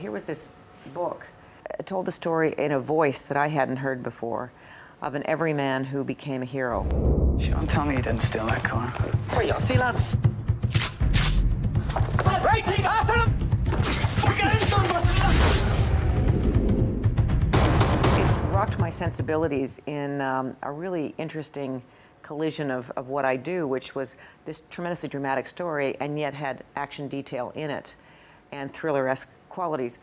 here was this book. It told the story in a voice that I hadn't heard before of an everyman who became a hero. Sean, tell me you didn't steal that car. Where are you off to, lads? Right, after him! It rocked my sensibilities in a really interesting collision of what I do, which was this tremendously dramatic story and yet had action detail in it and thriller-esque qualities.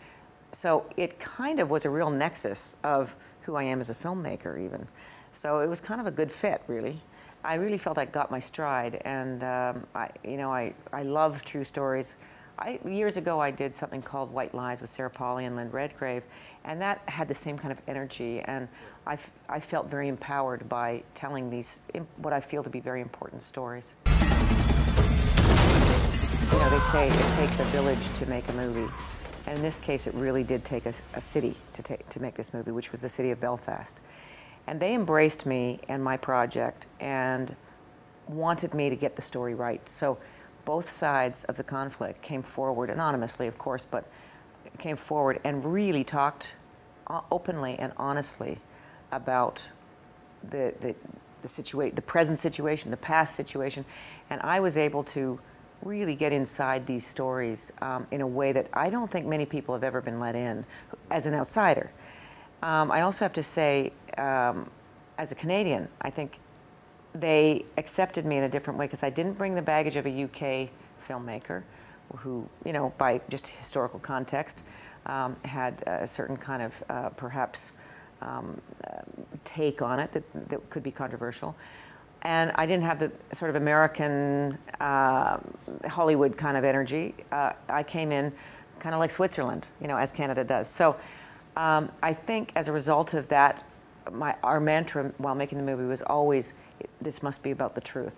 So it kind of was a real nexus of who I am as a filmmaker even. So it was kind of a good fit, really. I really felt I got my stride, and I love true stories. Years ago I did something called White Lies with Sarah Polley and Lynn Redgrave, and that had the same kind of energy, and I felt very empowered by telling these, what I feel to be very important stories. You know, they say it takes a village to make a movie, and in this case it really did take a city to make this movie, which was the city of Belfast. And they embraced me and my project and wanted me to get the story right. So both sides of the conflict came forward, anonymously of course, but came forward and really talked openly and honestly about the present situation, the past situation, and I was able to really get inside these stories in a way that I don't think many people have ever been let in as an outsider. I also have to say, as a Canadian, I think they accepted me in a different way because I didn't bring the baggage of a UK filmmaker who, you know, by just historical context, had a certain kind of perhaps take on it that could be controversial. And I didn't have the sort of American Hollywood kind of energy. I came in kind of like Switzerland, you know, as Canada does. So I think as a result of that, our mantra while making the movie was always, this must be about the truth.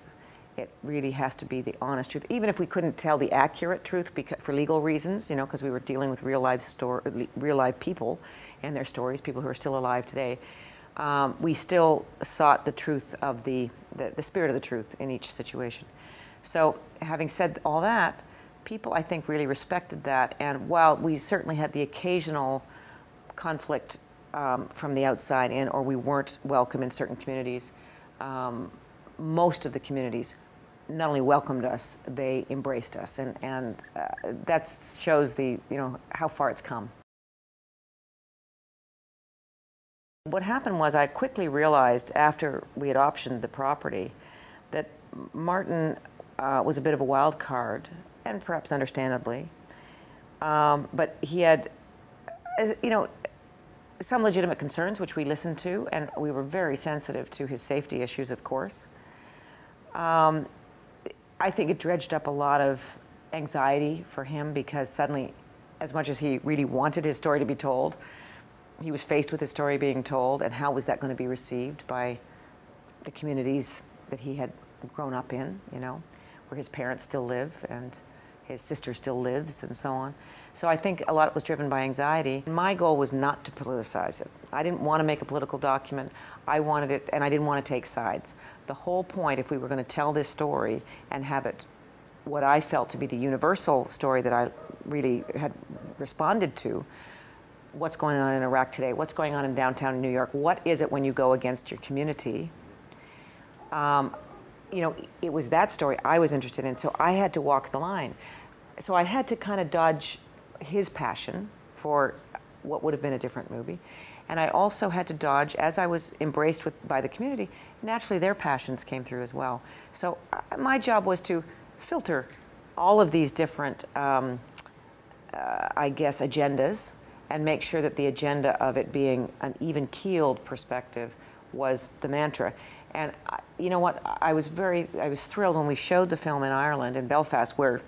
It really has to be the honest truth, even if we couldn't tell the accurate truth for legal reasons, you know, because we were dealing with real live people and their stories, people who are still alive today. We still sought the truth of the spirit of the truth in each situation. So having said all that, people I think really respected that, and while we certainly had the occasional conflict from the outside in, or we weren't welcome in certain communities, most of the communities not only welcomed us, they embraced us, and that shows how far it's come. What happened was I quickly realized after we had optioned the property that Martin was a bit of a wild card, and perhaps understandably, but he had, you know, some legitimate concerns which we listened to, and we were very sensitive to his safety issues, of course. I think it dredged up a lot of anxiety for him because suddenly, as much as he really wanted his story to be told, he was faced with his story being told, and how was that going to be received by the communities that he had grown up in, you know, where his parents still live and his sister still lives and so on. So I think a lot was driven by anxiety. My goal was not to politicize it. I didn't want to make a political document. I wanted it, and I didn't want to take sides. The whole point, if we were going to tell this story and have it what I felt to be the universal story that I really had responded to, what's going on in Iraq today, what's going on in downtown New York, what is it when you go against your community? You know, it was that story I was interested in, so I had to walk the line. So I had to kind of dodge his passion for what would have been a different movie. And I also had to dodge, as I was embraced by the community, naturally their passions came through as well. So my job was to filter all of these different, I guess, agendas, and make sure that the agenda of it being an even-keeled perspective was the mantra. And you know what, I was thrilled when we showed the film in Ireland, in Belfast, where,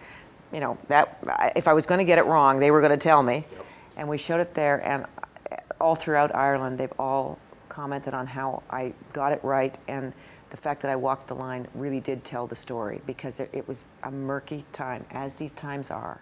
you know, if I was going to get it wrong, they were going to tell me. Yep. And we showed it there, and all throughout Ireland, they've all commented on how I got it right, and the fact that I walked the line really did tell the story, because it was a murky time, as these times are.